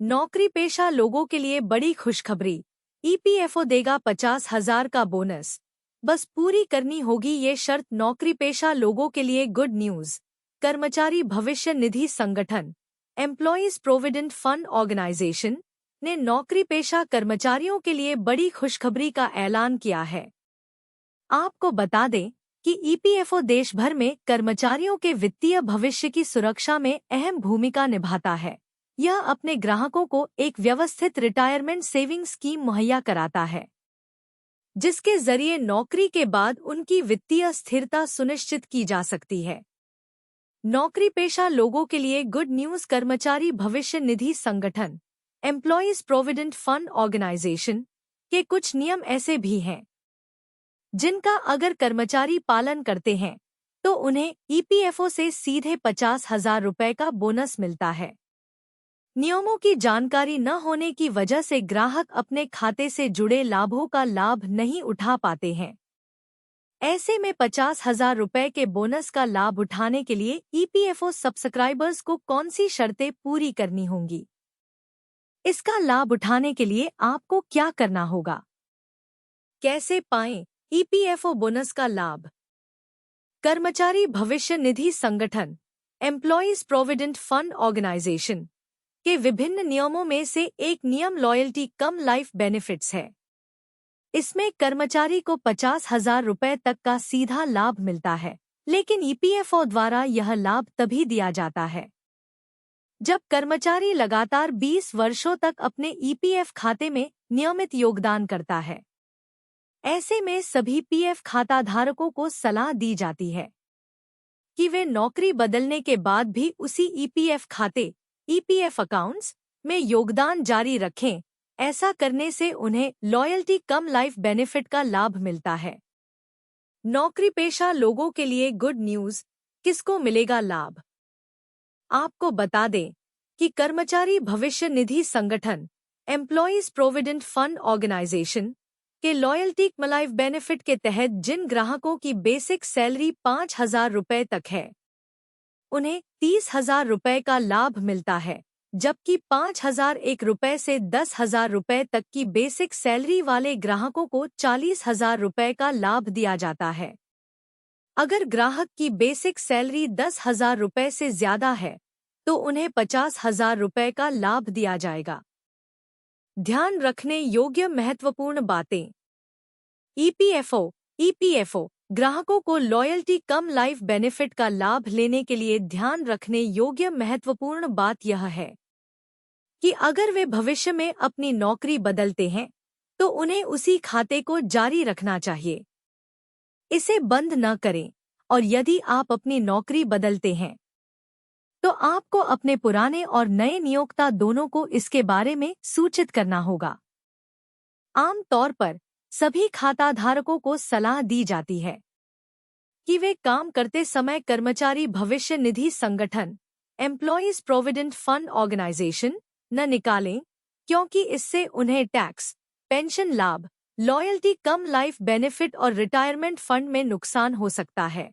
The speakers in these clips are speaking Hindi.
नौकरी पेशा लोगों के लिए बड़ी खुशखबरी। ईपीएफओ देगा 50,000 का बोनस। बस पूरी करनी होगी ये शर्त। नौकरी पेशा लोगों के लिए गुड न्यूज। कर्मचारी भविष्य निधि संगठन एम्प्लॉयज प्रोविडेंट फंड ऑर्गेनाइजेशन ने नौकरी पेशा कर्मचारियों के लिए बड़ी खुशखबरी का ऐलान किया है। आपको बता दें कि ईपीएफओ देश भर में कर्मचारियों के वित्तीय भविष्य की सुरक्षा में अहम भूमिका निभाता है। यह अपने ग्राहकों को एक व्यवस्थित रिटायरमेंट सेविंग स्कीम मुहैया कराता है, जिसके जरिए नौकरी के बाद उनकी वित्तीय स्थिरता सुनिश्चित की जा सकती है। नौकरी पेशा लोगों के लिए गुड न्यूज। कर्मचारी भविष्य निधि संगठन एम्प्लॉयज प्रोविडेंट फंड ऑर्गेनाइजेशन के कुछ नियम ऐसे भी हैं जिनका अगर कर्मचारी पालन करते हैं तो उन्हें ईपीएफओ से सीधे 50,000 रुपये का बोनस मिलता है। नियमों की जानकारी न होने की वजह से ग्राहक अपने खाते से जुड़े लाभों का लाभ नहीं उठा पाते हैं। ऐसे में 50,000 रुपये के बोनस का लाभ उठाने के लिए ईपीएफओ सब्सक्राइबर्स को कौन सी शर्तें पूरी करनी होंगी? इसका लाभ उठाने के लिए आपको क्या करना होगा? कैसे पाएं ईपीएफओ बोनस का लाभ? कर्मचारी भविष्य निधि संगठन एम्प्लॉयज प्रोविडेंट फंड ऑर्गेनाइजेशन के विभिन्न नियमों में से एक नियम लॉयल्टी कम लाइफ बेनिफिट्स है। इसमें कर्मचारी को 50,000 रुपये तक का सीधा लाभ मिलता है, लेकिन ईपीएफओ द्वारा यह लाभ तभी दिया जाता है जब कर्मचारी लगातार 20 वर्षों तक अपने ईपीएफ खाते में नियमित योगदान करता है। ऐसे में सभी पीएफ खाता धारकों को सलाह दी जाती है कि वे नौकरी बदलने के बाद भी उसी ईपीएफ खाते ईपीएफ अकाउंट्स में योगदान जारी रखें। ऐसा करने से उन्हें लॉयल्टी कम लाइफ बेनिफिट का लाभ मिलता है। नौकरी पेशा लोगों के लिए गुड न्यूज। किसको मिलेगा लाभ? आपको बता दें कि कर्मचारी भविष्य निधि संगठन एम्प्लॉयज प्रोविडेंट फंड ऑर्गेनाइजेशन के लॉयल्टी कम लाइफ बेनिफिट के तहत जिन ग्राहकों की बेसिक सैलरी 5,000 रुपये तक है, उन्हें 30,000 रुपये का लाभ मिलता है, जबकि 5,001 रुपये से 10,000 रुपये तक की बेसिक सैलरी वाले ग्राहकों को 40,000 रुपये का लाभ दिया जाता है। अगर ग्राहक की बेसिक सैलरी 10,000 रुपये से ज्यादा है तो उन्हें 50,000 रुपये का लाभ दिया जाएगा। ध्यान रखने योग्य महत्वपूर्ण बातें। ईपीएफओ ग्राहकों को लॉयल्टी कम लाइफ बेनिफिट का लाभ लेने के लिए ध्यान रखने योग्य महत्वपूर्ण बात यह है कि अगर वे भविष्य में अपनी नौकरी बदलते हैं तो उन्हें उसी खाते को जारी रखना चाहिए। इसे बंद न करें, और यदि आप अपनी नौकरी बदलते हैं तो आपको अपने पुराने और नए नियोक्ता दोनों को इसके बारे में सूचित करना होगा। आम तौर पर सभी खाता धारकों को सलाह दी जाती है कि वे काम करते समय कर्मचारी भविष्य निधि संगठन एम्प्लॉयज प्रोविडेंट फंड ऑर्गेनाइजेशन न निकालें, क्योंकि इससे उन्हें टैक्स, पेंशन लाभ, लॉयल्टी कम लाइफ बेनिफिट और रिटायरमेंट फंड में नुकसान हो सकता है।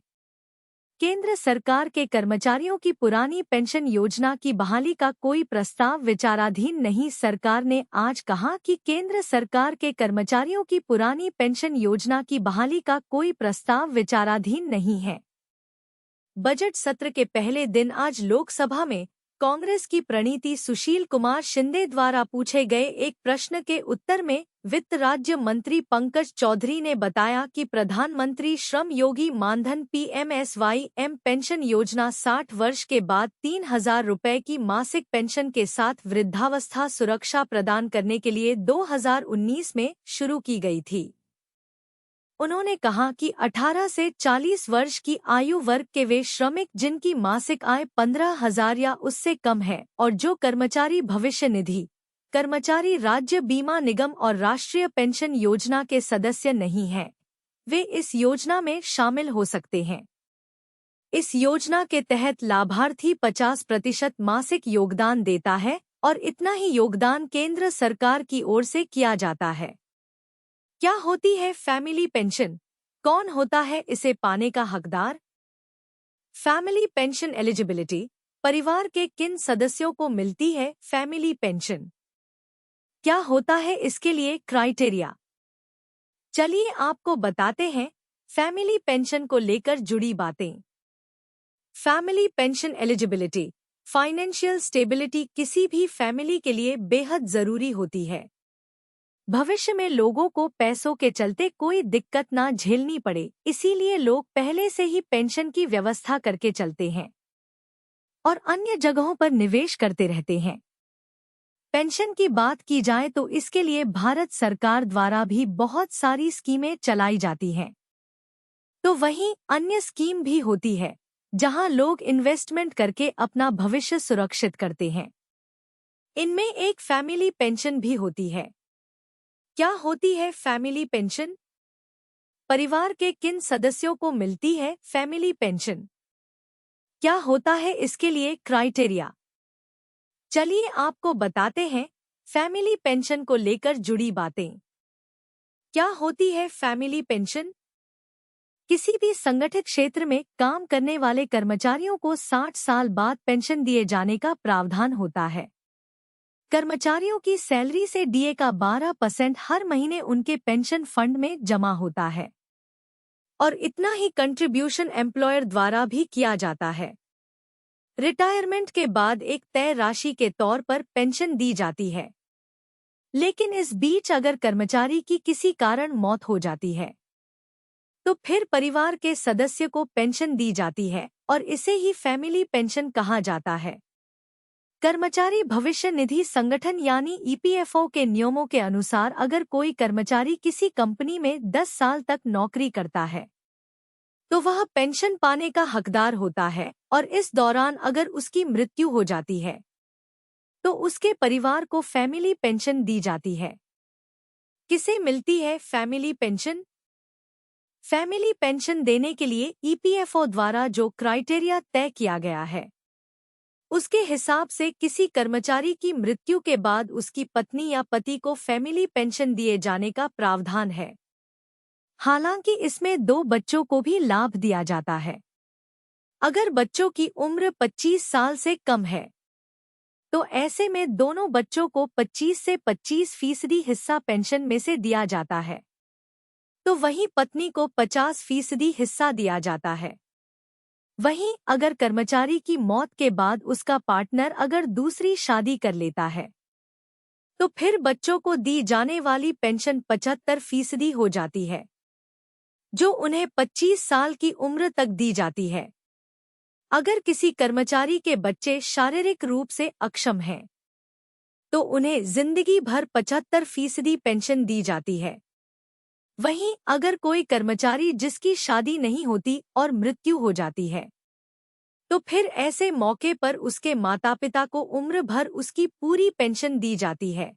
केंद्र सरकार के कर्मचारियों की पुरानी पेंशन योजना की बहाली का कोई प्रस्ताव विचाराधीन नहीं। सरकार ने आज कहा कि केंद्र सरकार के कर्मचारियों की पुरानी पेंशन योजना की बहाली का कोई प्रस्ताव विचाराधीन नहीं है। बजट सत्र के पहले दिन आज लोकसभा में कांग्रेस की प्रणीति सुशील कुमार शिंदे द्वारा पूछे गए एक प्रश्न के उत्तर में वित्त राज्य मंत्री पंकज चौधरी ने बताया कि प्रधानमंत्री श्रम योगी मानधन पीएमएसवाई पेंशन योजना 60 वर्ष के बाद 3,000 रुपये की मासिक पेंशन के साथ वृद्धावस्था सुरक्षा प्रदान करने के लिए 2019 में शुरू की गई थी। उन्होंने कहा कि 18 से 40 वर्ष की आयु वर्ग के वे श्रमिक जिनकी मासिक आय 15,000 या उससे कम है और जो कर्मचारी भविष्य निधि, कर्मचारी राज्य बीमा निगम और राष्ट्रीय पेंशन योजना के सदस्य नहीं हैं, वे इस योजना में शामिल हो सकते हैं। इस योजना के तहत लाभार्थी 50% मासिक योगदान देता है और इतना ही योगदान केंद्र सरकार की ओर से किया जाता है। क्या होती है फैमिली पेंशन? कौन होता है इसे पाने का हकदार? फैमिली पेंशन एलिजिबिलिटी परिवार के किन सदस्यों को मिलती है फैमिली पेंशन? क्या होता है इसके लिए क्राइटेरिया? चलिए आपको बताते हैं फैमिली पेंशन को लेकर जुड़ी बातें। Family pension eligibility, financial stability किसी भी फैमिली के लिए बेहद जरूरी होती है। भविष्य में लोगों को पैसों के चलते कोई दिक्कत ना झेलनी पड़े, इसीलिए लोग पहले से ही पेंशन की व्यवस्था करके चलते हैं और अन्य जगहों पर निवेश करते रहते हैं। पेंशन की बात की जाए तो इसके लिए भारत सरकार द्वारा भी बहुत सारी स्कीमें चलाई जाती हैं। तो वहीं अन्य स्कीम भी होती है जहां लोग इन्वेस्टमेंट करके अपना भविष्य सुरक्षित करते हैं। इनमें एक फैमिली पेंशन भी होती है। क्या होती है फैमिली पेंशन? परिवार के किन सदस्यों को मिलती है फैमिली पेंशन? क्या होता है इसके लिए क्राइटेरिया? चलिए आपको बताते हैं फैमिली पेंशन को लेकर जुड़ी बातें। क्या होती है फैमिली पेंशन? किसी भी संगठित क्षेत्र में काम करने वाले कर्मचारियों को 60 साल बाद पेंशन दिए जाने का प्रावधान होता है। कर्मचारियों की सैलरी से डीए का 12% हर महीने उनके पेंशन फंड में जमा होता है और इतना ही कंट्रीब्यूशन एम्प्लॉयर द्वारा भी किया जाता है। रिटायरमेंट के बाद एक तय राशि के तौर पर पेंशन दी जाती है, लेकिन इस बीच अगर कर्मचारी की किसी कारण मौत हो जाती है तो फिर परिवार के सदस्य को पेंशन दी जाती है और इसे ही फैमिली पेंशन कहा जाता है। कर्मचारी भविष्य निधि संगठन यानी ईपीएफओ के नियमों के अनुसार अगर कोई कर्मचारी किसी कंपनी में 10 साल तक नौकरी करता है तो वह पेंशन पाने का हकदार होता है और इस दौरान अगर उसकी मृत्यु हो जाती है तो उसके परिवार को फैमिली पेंशन दी जाती है। किसे मिलती है फैमिली पेंशन? फैमिली पेंशन देने के लिए ईपीएफओ द्वारा जो क्राइटेरिया तय किया गया है उसके हिसाब से किसी कर्मचारी की मृत्यु के बाद उसकी पत्नी या पति को फैमिली पेंशन दिए जाने का प्रावधान है। हालांकि इसमें 2 बच्चों को भी लाभ दिया जाता है। अगर बच्चों की उम्र 25 साल से कम है तो ऐसे में दोनों बच्चों को 25 से 25% हिस्सा पेंशन में से दिया जाता है, तो वहीं पत्नी को 50% हिस्सा दिया जाता है। वहीं अगर कर्मचारी की मौत के बाद उसका पार्टनर अगर दूसरी शादी कर लेता है तो फिर बच्चों को दी जाने वाली पेंशन 75% हो जाती है, जो उन्हें 25 साल की उम्र तक दी जाती है। अगर किसी कर्मचारी के बच्चे शारीरिक रूप से अक्षम हैं तो उन्हें जिंदगी भर 75% पेंशन दी जाती है। वहीं अगर कोई कर्मचारी जिसकी शादी नहीं होती और मृत्यु हो जाती है तो फिर ऐसे मौके पर उसके माता पिता को उम्र भर उसकी पूरी पेंशन दी जाती है।